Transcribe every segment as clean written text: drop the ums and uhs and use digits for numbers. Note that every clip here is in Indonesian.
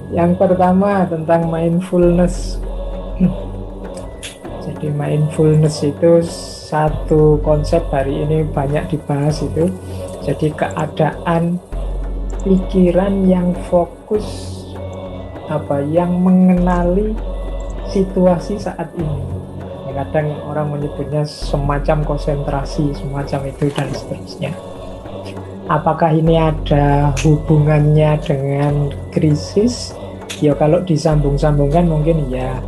Yang pertama tentang mindfulness. Jadi mindfulness itu satu konsep hari ini banyak dibahas itu. Jadi keadaan pikiran yang fokus, yang mengenali situasi saat ini. Kadang orang menyebutnya semacam konsentrasi, semacam itu dan seterusnya. Apakah ini ada hubungannya dengan krisis? Ya kalau disambung-sambungkan mungkin ya.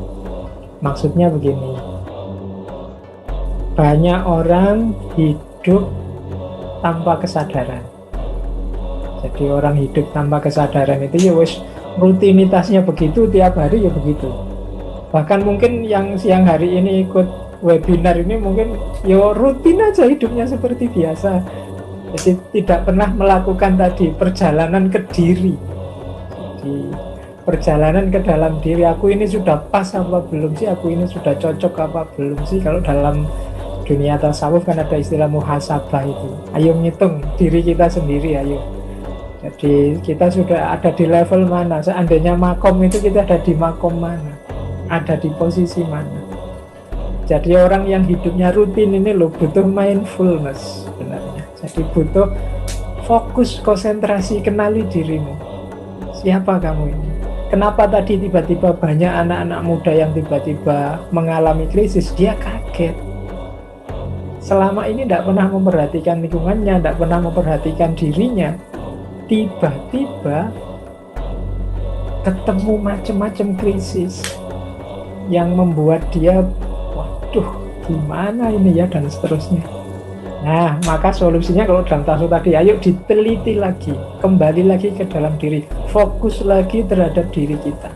Maksudnya begini, banyak orang hidup tanpa kesadaran. Jadi orang hidup tanpa kesadaran itu ya wis rutinitasnya begitu, tiap hari ya begitu. Bahkan mungkin yang siang hari ini ikut webinar ini mungkin ya rutin aja hidupnya seperti biasa. Jadi tidak pernah melakukan tadi perjalanan ke diri. Jadi perjalanan ke dalam diri, aku ini sudah pas apa belum sih, aku ini sudah cocok apa belum sih. Kalau dalam dunia tasawuf kan ada istilah muhasabah itu. Ayo ngitung diri kita sendiri, ayo. Jadi kita sudah ada di level mana? Seandainya makom itu kita ada di makom mana? Ada di posisi mana? Jadi orang yang hidupnya rutin ini loh butuh mindfulness sebenarnya. Jadi butuh fokus, konsentrasi, kenali dirimu. Siapa kamu ini? Kenapa tadi tiba-tiba banyak anak-anak muda yang tiba-tiba mengalami krisis? Dia kaget. Selama ini tidak pernah memperhatikan lingkungannya, tidak pernah memperhatikan dirinya. Tiba-tiba ketemu macam-macam krisis yang membuat dia, waduh, gimana ini ya, dan seterusnya. Nah, maka solusinya kalau dalam tasawuf tadi, ayo diteliti lagi, kembali lagi ke dalam diri, fokus lagi terhadap diri kita.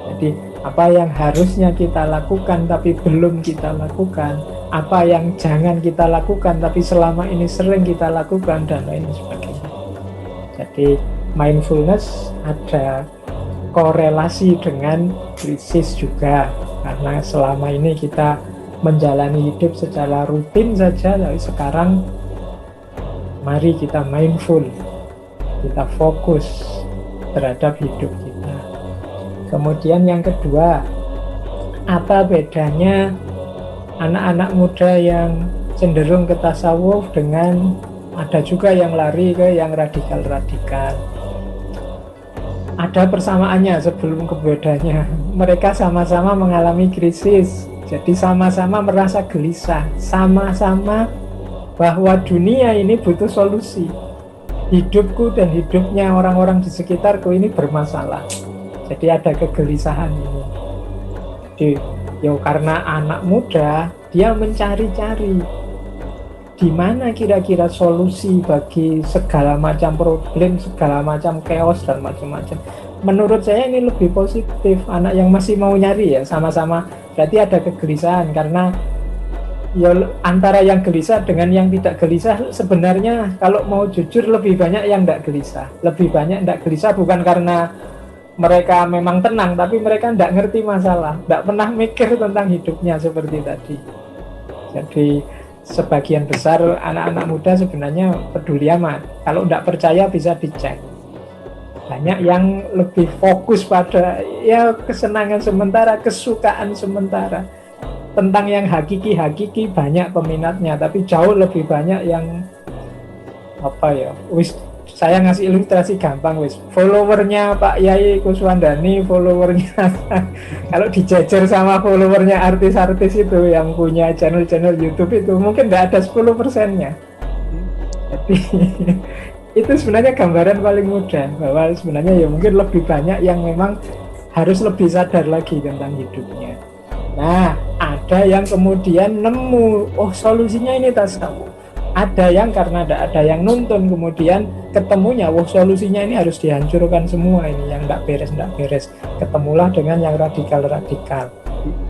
Jadi, apa yang harusnya kita lakukan tapi belum kita lakukan, apa yang jangan kita lakukan tapi selama ini sering kita lakukan, dan lain sebagainya. Jadi, mindfulness ada korelasi dengan krisis juga, karena selama ini kita menjalani hidup secara rutin saja. Tapi sekarang mari kita mindful, kita fokus terhadap hidup kita. Kemudian yang kedua, apa bedanya anak-anak muda yang cenderung ke tasawuf dengan ada juga yang lari ke yang radikal-radikal? Ada persamaannya sebelum kebedanya. Mereka sama-sama mengalami krisis. Jadi sama-sama merasa gelisah, sama-sama bahwa dunia ini butuh solusi. Hidupku dan hidupnya orang-orang di sekitarku ini bermasalah. Jadi ada kegelisahan ini. Jadi, karena anak muda, dia mencari-cari di mana kira-kira solusi bagi segala macam problem, segala macam chaos dan macam-macam. Menurut saya ini lebih positif. Anak yang masih mau nyari ya sama-sama, berarti ada kegelisahan, karena ya antara yang gelisah dengan yang tidak gelisah sebenarnya kalau mau jujur lebih banyak yang tidak gelisah. Lebih banyak tidak gelisah bukan karena mereka memang tenang, tapi mereka tidak ngerti masalah, tidak pernah mikir tentang hidupnya seperti tadi. Jadi sebagian besar anak-anak muda sebenarnya peduli amat. Kalau tidak percaya bisa dicek. Banyak yang lebih fokus pada ya kesenangan sementara, kesukaan sementara. Tentang yang hakiki-hakiki banyak peminatnya, tapi jauh lebih banyak yang saya ngasih ilustrasi gampang followernya Pak Yai Kuswandani, followernya kalau dijajar sama followernya artis-artis itu yang punya channel-channel YouTube itu mungkin tidak ada 10%-nya. Jadi itu sebenarnya gambaran paling mudah bahwa sebenarnya ya mungkin lebih banyak yang memang harus lebih sadar lagi tentang hidupnya. Nah, ada yang kemudian nemu, solusinya ini tasawuf. Ada yang karena ada yang nuntun kemudian ketemunya, solusinya ini harus dihancurkan semua ini yang tidak beres. Ketemulah dengan yang radikal-radikal.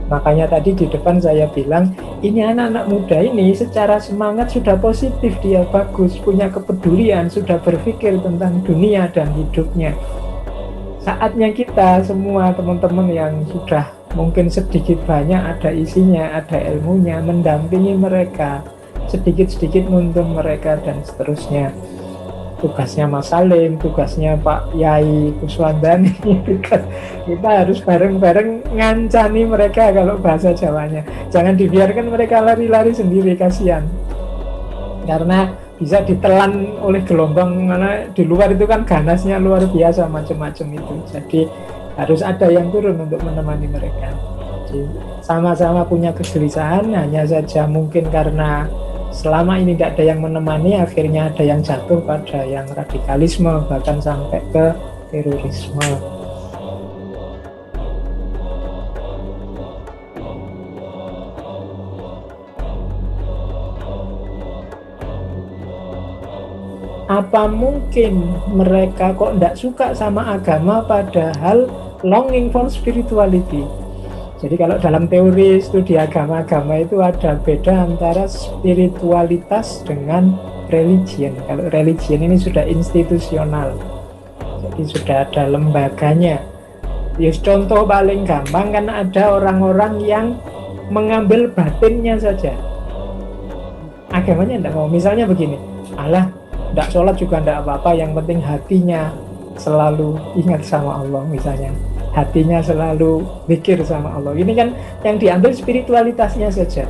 Makanya tadi di depan saya bilang, ini anak-anak muda ini secara semangat sudah positif, dia bagus, punya kepedulian, sudah berpikir tentang dunia dan hidupnya. Saatnya kita semua teman-teman yang sudah mungkin sedikit banyak ada isinya, ada ilmunya, mendampingi mereka, sedikit-sedikit nuntun mereka dan seterusnya. tugasnya Mas Salim, tugasnya Pak Yai Kuswandani. Tugas kita harus bareng-bareng ngancani mereka kalau bahasa Jawanya. Jangan dibiarkan mereka lari-lari sendiri, kasihan. Karena bisa ditelan oleh gelombang, mana di luar itu kan ganasnya luar biasa macam-macam itu. Jadi harus ada yang turun untuk menemani mereka. Jadi sama-sama punya kegelisahan, hanya saja mungkin karena selama ini tidak ada yang menemani, akhirnya ada yang jatuh pada yang radikalisme, bahkan sampai ke terorisme. Apa mungkin mereka kok tidak suka sama agama padahal longing for spirituality? Jadi kalau dalam teori studi agama-agama itu ada beda antara spiritualitas dengan religion. Kalau religion ini sudah institusional, jadi sudah ada lembaganya. Ya, contoh paling gampang kan ada orang-orang yang mengambil batinnya saja, agamanya tidak mau. Misalnya begini, Allah, tidak sholat juga tidak apa-apa, yang penting hatinya selalu ingat sama Allah misalnya, hatinya selalu pikir sama Allah. Ini kan yang diambil spiritualitasnya saja.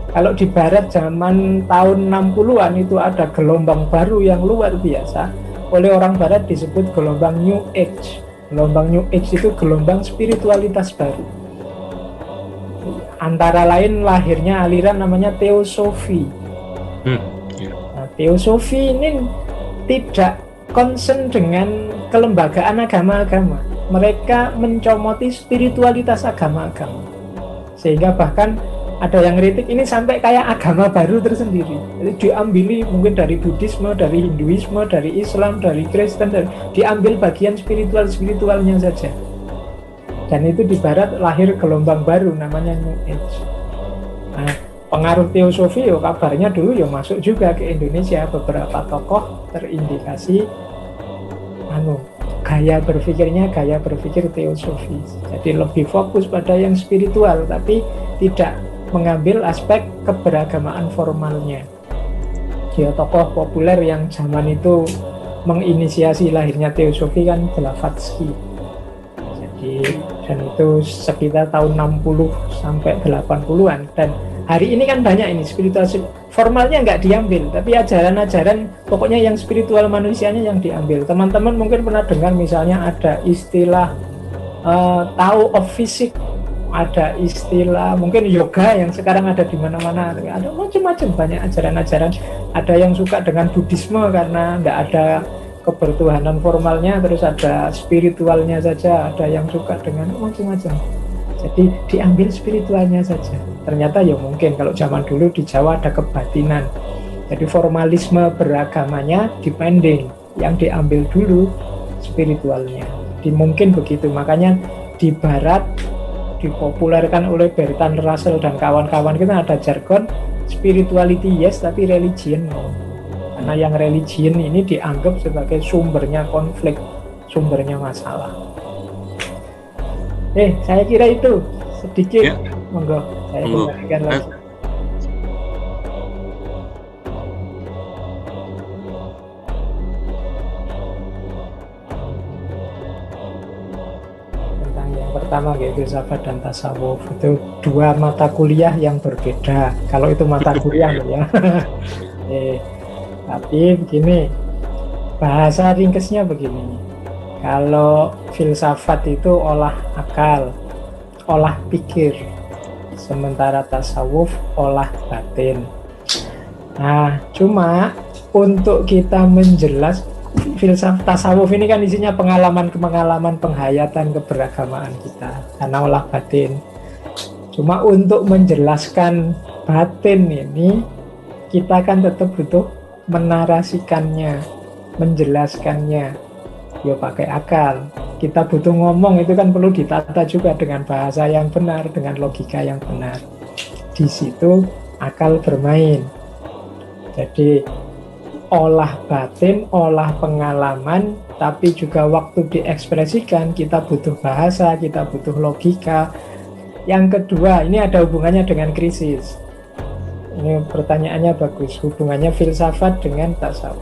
Kalau di barat zaman tahun 60-an itu ada gelombang baru yang luar biasa, oleh orang barat disebut gelombang New Age. Gelombang New Age itu gelombang spiritualitas baru. Antara lain lahirnya aliran namanya Teosofi. Nah, Teosofi ini tidak concern dengan kelembagaan agama-agama. Mereka mencomoti spiritualitas agama-agama. Sehingga bahkan ada yang kritik ini sampai kayak agama baru tersendiri. Jadi diambili mungkin dari Buddhisme, dari Hinduisme, dari Islam, dari Kristen, diambil bagian spiritualnya saja. Dan itu di barat lahir gelombang baru namanya New Age. Nah, pengaruh teosofi ya kabarnya dulu ya masuk juga ke Indonesia. Beberapa tokoh terindikasi gaya berpikirnya gaya berpikir teosofi. Jadi lebih fokus pada yang spiritual, tapi tidak mengambil aspek keberagamaan formalnya. Dia tokoh populer yang zaman itu menginisiasi lahirnya teosofi kan Blavatsky. Jadi dan itu sekitar tahun 60 sampai 80-an. Dan hari ini kan banyak ini spiritual formalnya nggak diambil, tapi ajaran-ajaran pokoknya yang spiritual manusianya yang diambil. Teman-teman mungkin pernah dengar misalnya ada istilah Tao of Physics, ada istilah mungkin yoga yang sekarang ada di mana-mana, ada macam-macam banyak ajaran-ajaran. Ada yang suka dengan Buddhisme karena nggak ada kebertuhanan formalnya, terus ada spiritualnya saja, ada yang suka dengan macam-macam. Jadi diambil spiritualnya saja. Ternyata ya mungkin kalau zaman dulu di Jawa ada kebatinan. Jadi formalisme beragamanya depending, yang diambil dulu spiritualnya. Jadi mungkin begitu. Makanya di barat dipopulerkan oleh Bertrand Russell dan kawan-kawan kita ada jargon spirituality yes tapi religion no. Karena yang religion ini dianggap sebagai sumbernya konflik, sumbernya masalah. Saya kira itu sedikit ya. Monggo saya kembalikan lagi. Tentang yang pertama yaitu filsafat dan tasawuf, itu dua mata kuliah yang berbeda. Kalau itu mata kuliah ya. Tapi begini, bahasa ringkesnya begini. Kalau filsafat itu olah akal, olah pikir, sementara tasawuf olah batin. Nah, cuma untuk kita menjelas filsafat tasawuf ini kan isinya pengalaman-pengalaman penghayatan keberagamaan kita, karena olah batin. Cuma untuk menjelaskan batin ini, kita kan tetap butuh menarasikannya, menjelaskannya, ya pakai akal. Kita butuh ngomong, itu kan perlu ditata juga dengan bahasa yang benar, dengan logika yang benar. Di situ akal bermain. Jadi olah batin, olah pengalaman, tapi juga waktu diekspresikan kita butuh bahasa, kita butuh logika. Yang kedua, ini ada hubungannya dengan krisis. Ini pertanyaannya bagus, hubungannya filsafat dengan tasawuf.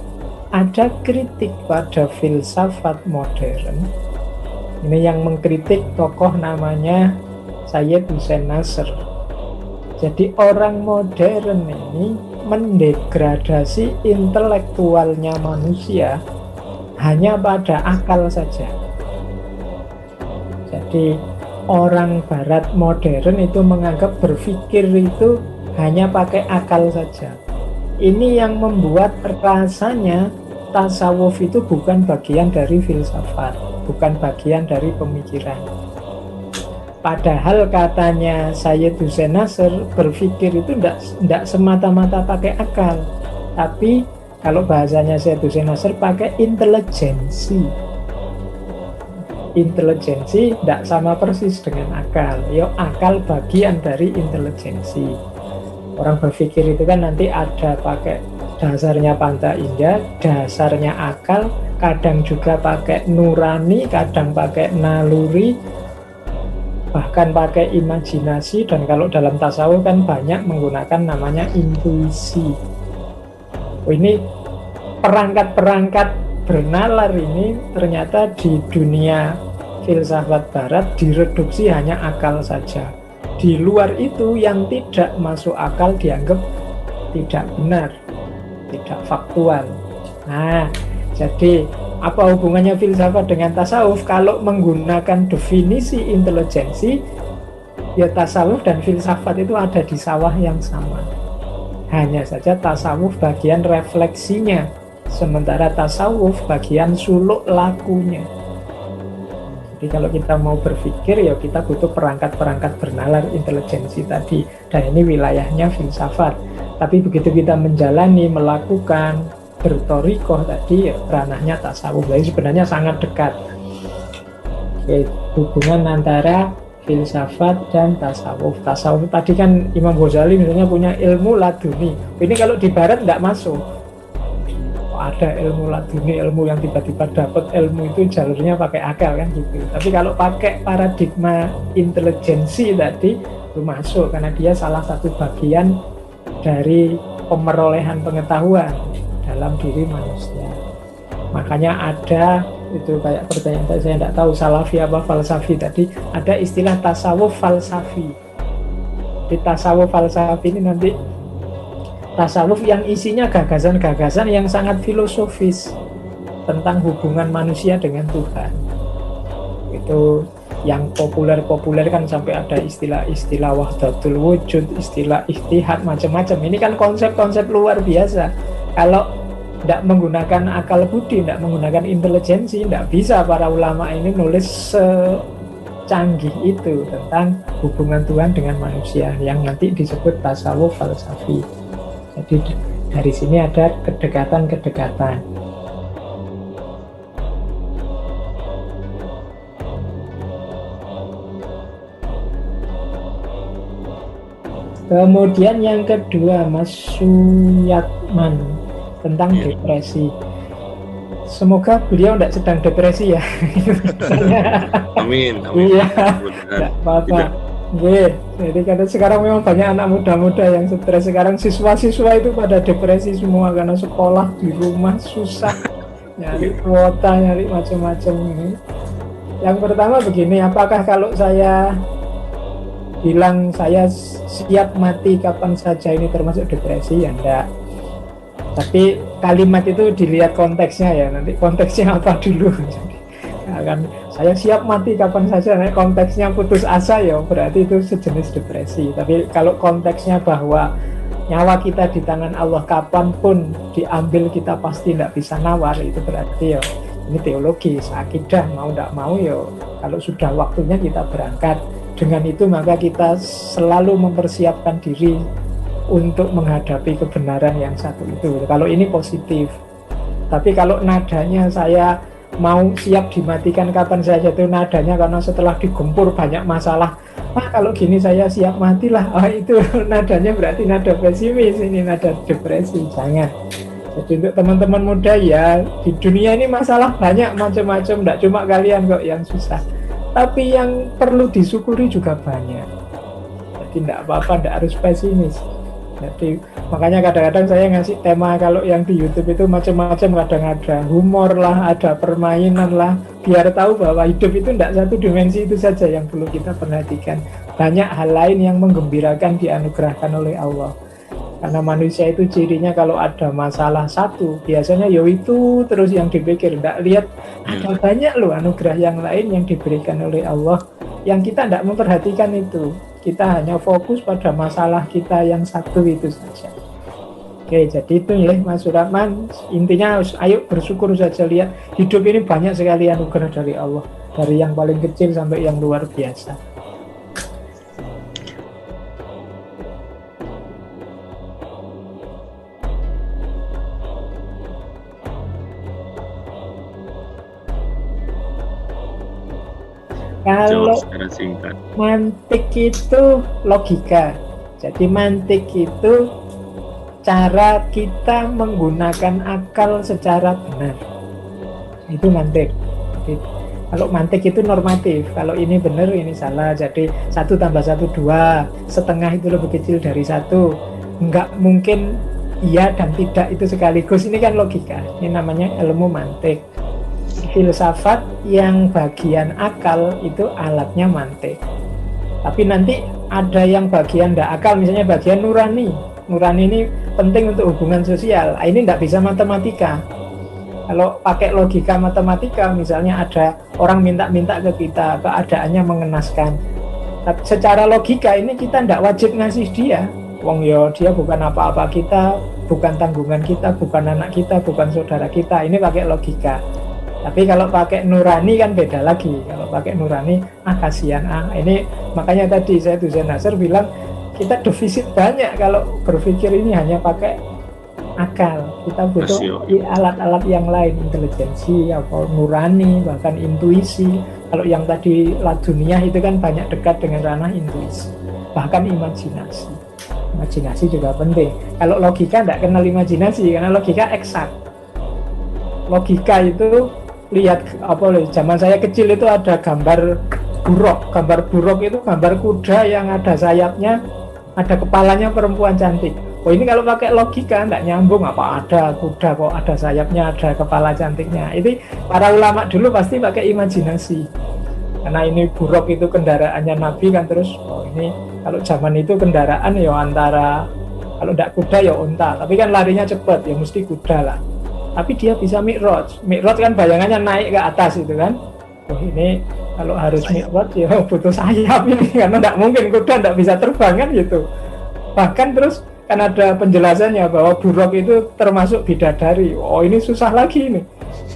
ada kritik pada filsafat modern. Ini yang mengkritik tokoh namanya Syed Hussein Nasr. Jadi orang modern ini mendegradasi intelektualnya manusia hanya pada akal saja. Jadi orang barat modern itu menganggap berpikir itu hanya pakai akal saja. Ini yang membuat rasanya tasawuf itu bukan bagian dari filsafat, bukan bagian dari pemikiran. Padahal katanya Syed Hussein Nasr, berpikir itu tidak semata-mata pakai akal, tapi kalau bahasanya Syed Hussein Nasr pakai intelijensi. Intelijensi tidak sama persis dengan akal. Ya, akal bagian dari intelijensi. Orang berpikir itu kan nanti ada pakai dasarnya Panta Indah, dasarnya akal, kadang juga pakai nurani, kadang pakai naluri, bahkan pakai imajinasi, dan kalau dalam tasawuf kan banyak menggunakan namanya intuisi. Ini perangkat-perangkat bernalar ini ternyata di dunia filsafat barat direduksi hanya akal saja. Di luar itu yang tidak masuk akal dianggap tidak benar, tidak faktual. Nah, jadi apa hubungannya filsafat dengan tasawuf? Kalau menggunakan definisi intelijensi, ya tasawuf dan filsafat itu ada di sawah yang sama. Hanya saja tasawuf bagian refleksinya, sementara tasawuf bagian suluk lakunya. Jadi kalau kita mau berpikir, ya kita butuh perangkat-perangkat bernalar intelijensi tadi. Dan ini wilayahnya filsafat. Tapi begitu kita menjalani, melakukan, bertorikoh tadi, ya, ranahnya tasawuf. Jadi sebenarnya sangat dekat. Oke, hubungan antara filsafat dan tasawuf. Tasawuf tadi kan Imam Ghazali misalnya punya ilmu laduni. Ini kalau di barat tidak masuk. Ada ilmu laduni, ilmu yang tiba-tiba dapat ilmu itu jalurnya pakai akal kan gitu. Tapi kalau pakai paradigma intelijensi tadi itu masuk karena dia salah satu bagian dari pemerolehan pengetahuan dalam diri manusia. Makanya ada itu kayak pertanyaan tadi, saya tidak tahu salafi apa falsafi tadi, ada istilah tasawuf falsafi. Di tasawuf falsafi ini nanti tasawuf yang isinya gagasan-gagasan yang sangat filosofis tentang hubungan manusia dengan Tuhan. Itu yang populer-populer kan sampai ada istilah-istilah wahdatul wujud, istilah ihtihad, macam-macam. Ini kan konsep-konsep luar biasa. Kalau tidak menggunakan akal budi, tidak menggunakan intelijensi, tidak bisa para ulama ini nulis secanggih itu tentang hubungan Tuhan dengan manusia yang nanti disebut tasawuf falsafi. Jadi dari sini ada kedekatan-kedekatan. Kemudian yang kedua, Mas Suyatman, tentang depresi. Semoga beliau tidak sedang depresi ya. Amin. Iya, tidak apa-apa. Jadi karena sekarang memang banyak anak muda-muda yang stres. Sekarang siswa-siswa itu pada depresi semua karena sekolah di rumah susah, nyari kuota, nyari macam-macam ini. Yang pertama begini, apakah kalau saya bilang saya siap mati kapan saja ini termasuk depresi? Ya enggak. Tapi kalimat itu dilihat konteksnya ya, nanti konteksnya apa dulu. Jadi akan saya siap mati kapan saja, nah, konteksnya putus asa ya berarti itu sejenis depresi. Tapi kalau konteksnya bahwa nyawa kita di tangan Allah, kapanpun diambil kita pasti tidak bisa nawar, itu berarti ya ini teologis, akidah, mau tidak mau ya kalau sudah waktunya kita berangkat. Dengan itu maka kita selalu mempersiapkan diri untuk menghadapi kebenaran yang satu itu. Kalau ini positif. Tapi kalau nadanya saya mau siap dimatikan kapan saja, itu nadanya karena setelah digempur banyak masalah, kalau gini saya siap matilah, itu nadanya berarti nada pesimis, ini nada depresi. Jangan. Jadi untuk teman-teman muda ya, di dunia ini masalah banyak macam-macam, tidak cuma kalian kok yang susah, tapi yang perlu disyukuri juga banyak. Jadi tidak apa-apa, tidak harus pesimis. Jadi makanya kadang-kadang saya ngasih tema kalau yang di YouTube itu macam-macam, kadang ada humor lah, ada permainan lah, biar tahu bahwa hidup itu tidak satu dimensi itu saja yang perlu kita perhatikan. Banyak hal lain yang menggembirakan dianugerahkan oleh Allah. Karena manusia itu cirinya kalau ada masalah satu, biasanya yo itu terus yang dipikir, tidak lihat ada banyak loh anugerah yang lain yang diberikan oleh Allah yang kita tidak memperhatikan itu. Kita hanya fokus pada masalah kita yang satu itu saja. Oke, jadi itu ya Mas Surahman, intinya ayo bersyukur saja, lihat hidup ini banyak sekali anugerah dari Allah, dari yang paling kecil sampai yang luar biasa. Kalau secara singkat, mantik itu logika. Jadi mantik itu cara kita menggunakan akal secara benar. Itu mantik. Jadi, kalau mantik itu normatif. Kalau ini benar, ini salah. Jadi 1 + 1 2. Setengah itu lebih kecil dari 1. Enggak mungkin iya dan tidak itu sekaligus. Ini kan logika. Ini namanya ilmu mantik. Filsafat yang bagian akal itu alatnya mantik. Tapi nanti ada yang bagian tidak akal, misalnya bagian nurani. Nurani ini penting untuk hubungan sosial. Ini tidak bisa matematika. Kalau pakai logika matematika, misalnya ada orang minta-minta ke kita, keadaannya mengenaskan. Tapi secara logika ini kita tidak wajib ngasih dia. Wong yo dia bukan apa-apa kita, bukan tanggungan kita, bukan anak kita, bukan saudara kita. Ini pakai logika. Tapi kalau pakai nurani kan beda lagi. Kalau pakai nurani, kasihan ini makanya tadi saya Duzen Nasr bilang kita defisit banyak kalau berpikir ini hanya pakai akal. Kita butuh alat-alat yang lain, intelijensi, apa nurani, bahkan intuisi. Kalau yang tadi laduniah itu kan banyak dekat dengan ranah intuisi, bahkan imajinasi. Imajinasi juga penting. Kalau logika tidak kenal imajinasi karena logika eksak. Logika itu lihat zaman saya kecil itu ada gambar buruk itu gambar kuda yang ada sayapnya, ada kepalanya perempuan cantik. Ini kalau pakai logika tidak nyambung, apa ada kuda kok ada sayapnya, ada kepala cantiknya. Ini para ulama dulu pasti pakai imajinasi, karena ini buruk itu kendaraannya Nabi kan, terus ini kalau zaman itu kendaraan ya antara kalau tidak kuda ya unta, tapi kan larinya cepat ya mesti kuda lah. Tapi dia bisa mi'raj. Mi'raj kan bayangannya naik ke atas itu kan. Ini kalau harus mi'raj ya butuh sayap ini, karena tidak mungkin kuda tidak bisa terbang kan gitu. Bahkan terus kan ada penjelasannya bahwa buruk itu termasuk bidadari. Ini susah lagi ini.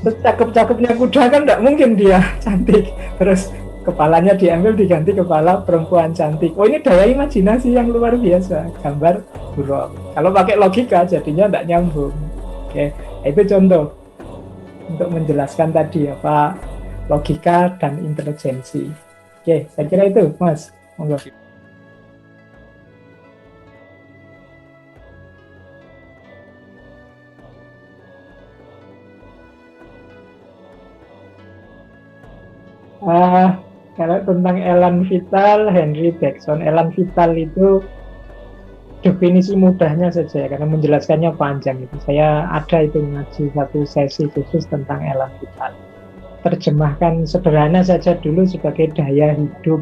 Cakep-cakepnya kuda kan tidak mungkin dia cantik. Terus kepalanya diambil diganti kepala perempuan cantik. Ini daya imajinasi yang luar biasa. Gambar buruk. Kalau pakai logika jadinya tidak nyambung. Oke. Itu contoh untuk menjelaskan tadi apa logika dan intelijensi. Oke, saya kira itu, Mas. Monggo. Kalau tentang elan vital, Henry Bergson, elan vital itu definisi mudahnya saja karena menjelaskannya panjang itu. Saya ada itu ngaji satu sesi khusus tentang elan vital. Terjemahkan sederhana saja dulu sebagai daya hidup.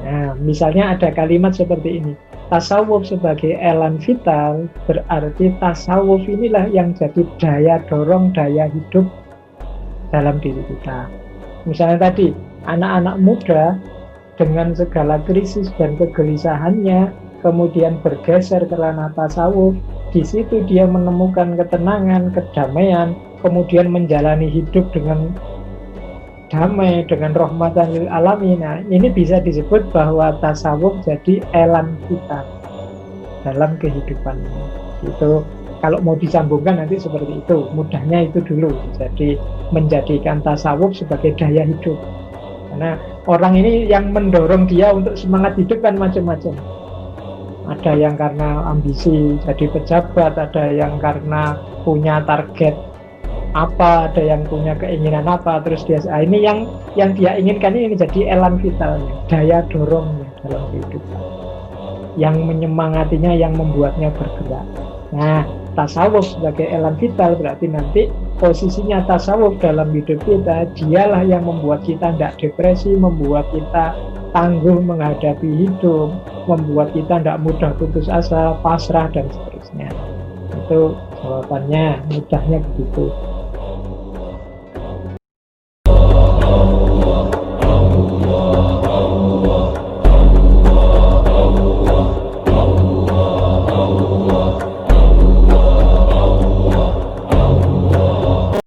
Nah, misalnya ada kalimat seperti ini. Tasawuf sebagai elan vital berarti tasawuf inilah yang jadi daya dorong, daya hidup dalam diri kita. Misalnya tadi, anak-anak muda dengan segala krisis dan kegelisahannya kemudian bergeser ke ranah tasawuf. Di situ dia menemukan ketenangan, kedamaian, kemudian menjalani hidup dengan damai, dengan rahmatan lil alamin. Nah, ini bisa disebut bahwa tasawuf jadi elan vital dalam kehidupannya. Itu kalau mau disambungkan nanti seperti itu. Mudahnya itu dulu. Jadi menjadikan tasawuf sebagai daya hidup. Karena orang ini yang mendorong dia untuk semangat hidup kan macam-macam. Ada yang karena ambisi jadi pejabat, ada yang karena punya target apa, ada yang punya keinginan apa, terus dia ini yang dia inginkan ini jadi elan vitalnya, daya dorongnya dalam kehidupan. yang menyemangatinya, yang membuatnya bergerak. Nah, tasawuf sebagai elan vital berarti nanti posisinya tasawuf dalam hidup kita, dialah yang membuat kita tidak depresi, membuat kita tangguh menghadapi hidup, membuat kita tidak mudah putus asa, pasrah, dan seterusnya. Itu jawabannya, mudahnya begitu.